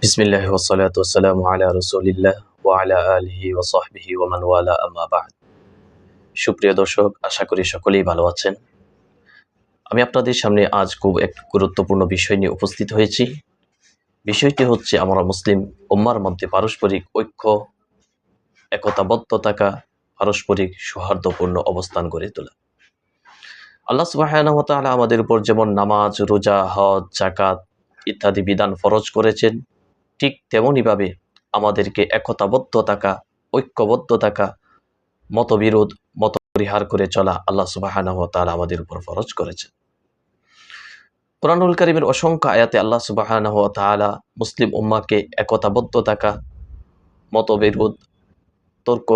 বিসমিল্লাহি ওয়াসসালাতু ওয়াসসালামু আলা রাসূলিল্লাহ ওয়া আলা আলিহি ওয়া সাহবিহি ওয়া মান ওয়ালা আম্মা বা'দ। সুপ্রিয় দর্শক, আশা করি সকলেই ভালো আছেন। আমি আপনাদের সামনে আজ খুব এক গুরুত্বপূর্ণ বিষয় নিয়ে উপস্থিত হয়েছি। বিষয়টি হচ্ছে আমরা মুসলিম উম্মার মধ্যে পারস্পরিক ঐক্য, একতাবদ্ধ থাকা, পারস্পরিক সৌহার্দ্যপূর্ণ অবস্থান গড়ে তোলা। আল্লাহ সুবহানাহু ওয়া তাআলা আমাদের উপর যেমন নামাজ, রোজা, হজ, যাকাত ইত্যাদি বিধান ফরজ করেছেন, ঠিক তেমনিভাবে আমাদেরকে একতাবদ্ধ থাকা, ঐক্যবদ্ধ থাকা, মতবিরোধ মত পরিহার করে চলা আল্লাহ সুবহানাহু ওয়া তাআলা আমাদের উপর ফরজ করেছেন। কুরআনুল কারীমের অসংখ্য আয়াতে আল্লাহ সুবহানাহু ওয়া তাআলা মুসলিম উম্মাহকে একতাবদ্ধ থাকা, মতবিরোধ, তর্ক,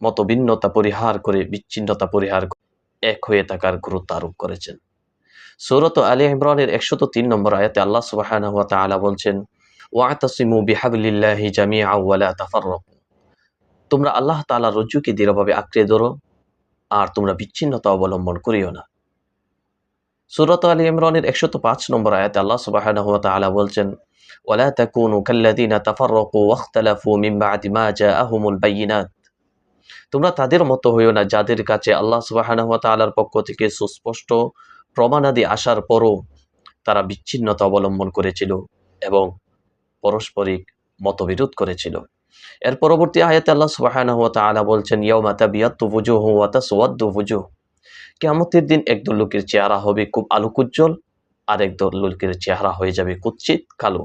মতভিন্নতা পরিহার করে, বিচ্ছিন্নতা পরিহার করে এক হয়ে থাকার গুরুত্ব আরোপ করেছেন। সূরাত আলে ইমরানের 103 নম্বর আয়াতে আল্লাহ সুবহানাহু ওয়া তাআলা বলছেন, ওয়া'তাসিমু বিহাবলিল্লাহি জামিআন ওয়া লা তাফাররাকু। তোমরা আল্লাহ তাআলার রজ্জুকে দৃঢ়ভাবে আঁকড়ে ধরো আর তোমরা বিচ্ছিন্নতা অবলম্বন করিও না। সূরাত আলে ইমরানের 105 নম্বর আয়াতে আল্লাহ সুবহানাহু ওয়া তাআলা বলছেন, ওয়ালা তাকুনু কাল্লাযীনা তাফাররাকু ওয়াখতালাফু মিন বা'দি মা জাআহুমুল বায়িনাত। তোমরা তাদের মতো হইও না যাদের কাছে আল্লাহ সুবহানাহু ওয়া তাআলার পক্ষ থেকে সুস্পষ্ট প্রমাণাদি আসার পরও তারা বিচ্ছিন্নতা অবলম্বন করেছিল এবং পারস্পরিক মতবিরোধ করেছিল। এর পরবর্তী আয়াতে আল্লাহ সুবহানাহু ওয়া তাআলা বলছেন, ইয়াউমা তাবিয়াত্তু ওয়ুজুহু ওয়া তাসওয়াদ্দু ওয়ুজুহ। কিয়ামতের দিন একদল লোকের চেহারা হবে খুব আলোকোজ্জ্বল আর একদল লোকের চেহারা হয়ে যাবে কুৎসিত কালো।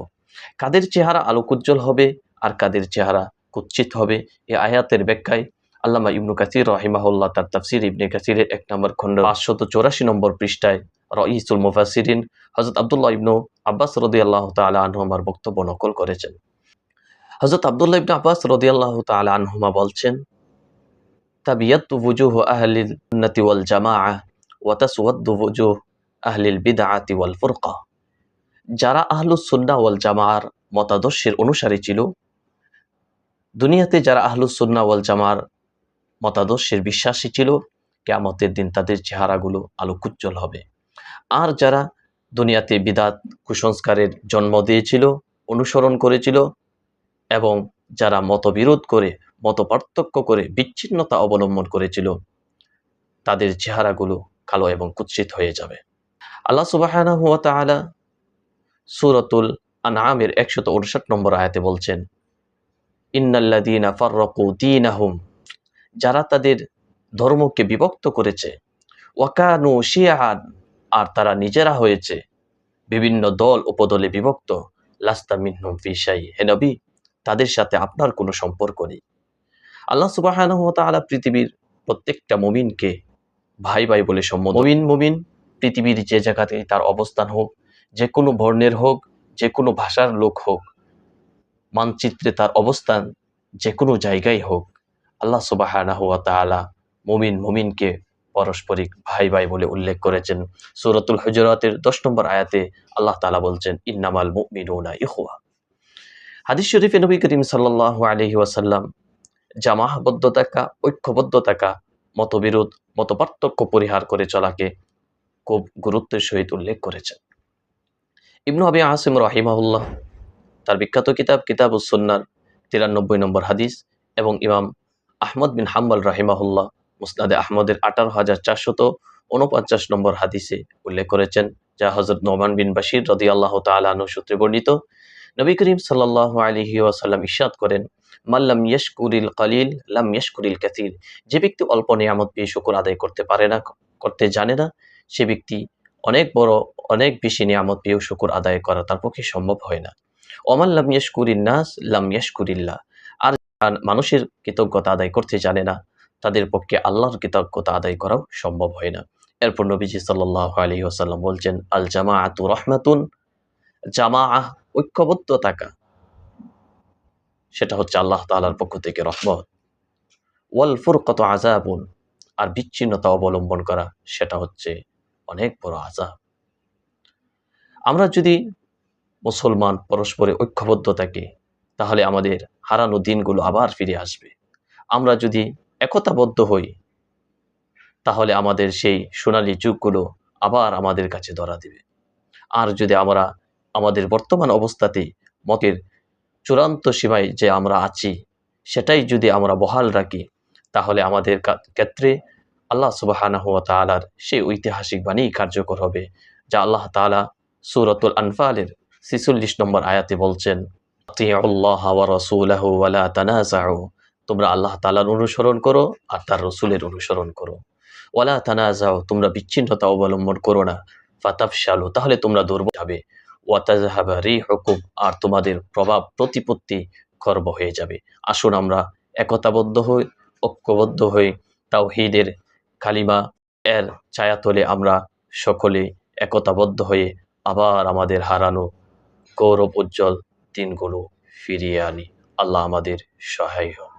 কাদের চেহারা আলোকোজ্জ্বল হবে আর কাদের চেহারা কুৎসিত হবে, এই আয়াতের ব্যাখ্যায় আল্লামা ইবনু কাসির রাহিমাহুল্লাহ তার তাফসীর ইবনে কাসিরের 1 নম্বর খণ্ড 584 নম্বর পৃষ্ঠায় রাইসুল মুফাসসিরিন হযরত আব্দুল্লাহ ইবনু আব্বাস রাদিয়াল্লাহু তাআলা আনহুমার বক্তব্য নকল করেছেন। হযরত আব্দুল্লাহ ইবনে আব্বাস রাদিয়াল্লাহু তাআলা আনহুমা বলছেন, তাবিয়াত্তু ওয়ুজুহু আহলিল সুন্নাতি ওয়াল জামাআহ ওয়া তাসওয়াদ্দু ওয়ুজুহ আহলিল বিদআতি ওয়াল ফুরকা। যারা আহলুস সুন্নাহ ওয়াল জামাআর মতাদর্শের অনুসারী ছিল, দুনিয়াতে যারা আহলুস সুন্নাহ ওয়াল জামাআর মতাদর্শের বিশ্বাসী ছিল, কিয়ামতের দিন তাদের চেহারাগুলো আলোকোজ্জ্বল হবে। আর যারা দুনিয়াতে বিদআত কুসংস্কারের জন্ম দিয়েছিল, অনুসরণ করেছিল এবং যারা মতবিরোধ করে, মতপার্থক্য করে, বিচ্ছিন্নতা অবলম্বন করেছিল, তাদের চেহারাগুলো কালো এবং কুৎসিত হয়ে যাবে। আল্লাহ সুবহানাহু ওয়া তাআলা সূরাতুল আনআমের 159 নম্বর আয়াতে বলছেন, ইন্নাল্লাযীনা ফাররাকু দীনাহুম। যারা তাদের ধর্মকে বিভক্ত করেছে, ওয়া কানু শিয়াআন, আর তারা নিজেরা হয়েছে বিভিন্ন দল উপদলে বিভক্ত, লাস্তা মিনহুম ফি শাই। হে নবী, তাদের সাথে আপনার কোনো সম্পর্ক নেই। আল্লাহ সুবহানাহু ওয়া তাআলা পৃথিবীর প্রত্যেকটা মুমিনকে ভাই ভাই বলে সম্বোধন। মুমিন পৃথিবীর যে জায়গাতে তার অবস্থান হোক, যে কোনো বর্ণের হোক, যে কোনো ভাষার লোক হোক, মানচিত্রে তার অবস্থান যে কোনো জায়গায় হোক, আল্লাহ সুবহানাহু ওয়া তাআলা মুমিনকে পারস্পরিক ভাই ভাই বলে উল্লেখ করেছেন। সূরাতুল হুজুরাতের 10 নম্বর আয়াতে আল্লাহ তাআলা বলছেন, ইন্নামাল মুমিনুনা ইখওয়া। হাদিস শরীফে নবী করিম সাল্লাল্লাহু আলাইহি ওয়াসাল্লাম জামাহবদ্ধ থাকা, ঐক্যবদ্ধ থাকা, মতবিরোধ, মতপার্থক্য পরিহার করে চলাকে খুব গুরুত্বের সহিত উল্লেখ করেছেন। ইবনু আবি আসিম রাহিমাহুল্লাহ তার বিখ্যাত কিতাব কিতাবুস সুন্নাহর 93 নম্বর হাদিস এবং ইমাম আহমদ বিন হাম্বল রাহিমাহুল্লাহ মুসনাদে আহমদের 18449 নম্বর হাদিসে উল্লেখ করেছেন, যা হযরত নোমান বিন বাশির রাদিয়াল্লাহু তাআলা আনহু সূত্রে বর্ণিত। নবী করিম সাল্লাল্লাহু আলাইহি ওয়াসাল্লাম ইরশাদ করেন, মাল্লাম ইয়াশকুরিল কালিল লাম ইয়াশকুরিল কাসীর। যে ব্যক্তি অল্প নিয়ামত পেয়ে শুকর আদায় করতে জানে না, সে ব্যক্তি অনেক বেশি নিয়ামত পেয়েও শুকর আদায় করা তার পক্ষে সম্ভব হয় না। ওমান লাম ইয়াশকুরিন নাস লাম ইয়াশকুরিল্লাহ। আর মানুষের কৃতজ্ঞতা আদায় করতে জানে না, তাদের পক্ষে আল্লাহর কৃতজ্ঞতা আদায় করাও সম্ভব হয় না। এরপর নবীজি সাল্লাল্লাহু আলাইহি ওয়াসাল্লাম বলছেন, আল জামাআতু রাহমাতুন। জামাআহ, ঐক্যবদ্ধ থাকা, সেটা হচ্ছে আল্লাহ তাআলার পক্ষ থেকে রহমত। ওয়াল ফুরকাতু আযাবুন, আর বিচ্ছিন্নতা অবলম্বন করা সেটা হচ্ছে অনেক বড় আযাব। আমরা যদি মুসলমান পরস্পরে ঐক্যবদ্ধ থাকি, তাহলে আমাদের হারানো দিনগুলো আবার ফিরে আসবে। আমরা যদি একতাবদ্ধ হই, তাহলে আমাদের সেই সোনালী যুগগুলো আবার আমাদের কাছে ধরা দিবে। আর যদি আমরা আমাদের বর্তমান অবস্থাতেই মতের চূড়ান্ত সীমায় যে আমরা আছি সেটাই যদি আমরা বহাল রাখি, তাহলে আমাদের ক্ষেত্রে আল্লাহ সুবহানাহু ওয়া তাআলার সেই ঐতিহাসিক বাণী কার্যকর হবে, যা আল্লাহ তাআলা সূরাতুল আনফালের ৪৬ নম্বর আয়াতে বলছেন, আতিউল্লাহ ওয়া রাসূলাহু ওয়া লা তানাযাউ, তোমরা আল্লাহ তাআলার অনুসরণ করো আর তার রাসূলের অনুসরণ করো। ওয়ালা তানাযাউ, তোমরা বিচ্ছিন্নতা অবলম্বন করো না। ফাতাফশালু, তাহলে তোমরা দুর্বল হবে। ওয়া তাযহাবা রিহুকুম, আর তোমাদের প্রভাব প্রতিপত্তি খর্ব হয়ে যাবে। আসুন আমরা একতাবদ্ধ হই, ঐক্যবদ্ধ হই, তাওহীদের কালিমা এর ছায়াতলে আমরা সকলে একতাবদ্ধ হয়ে আবার আমাদের হারানো গৌরব উজ্জ্বল দিনগুলো ফিরিয়ে আনি। আল্লাহ আমাদের সহায় হোক।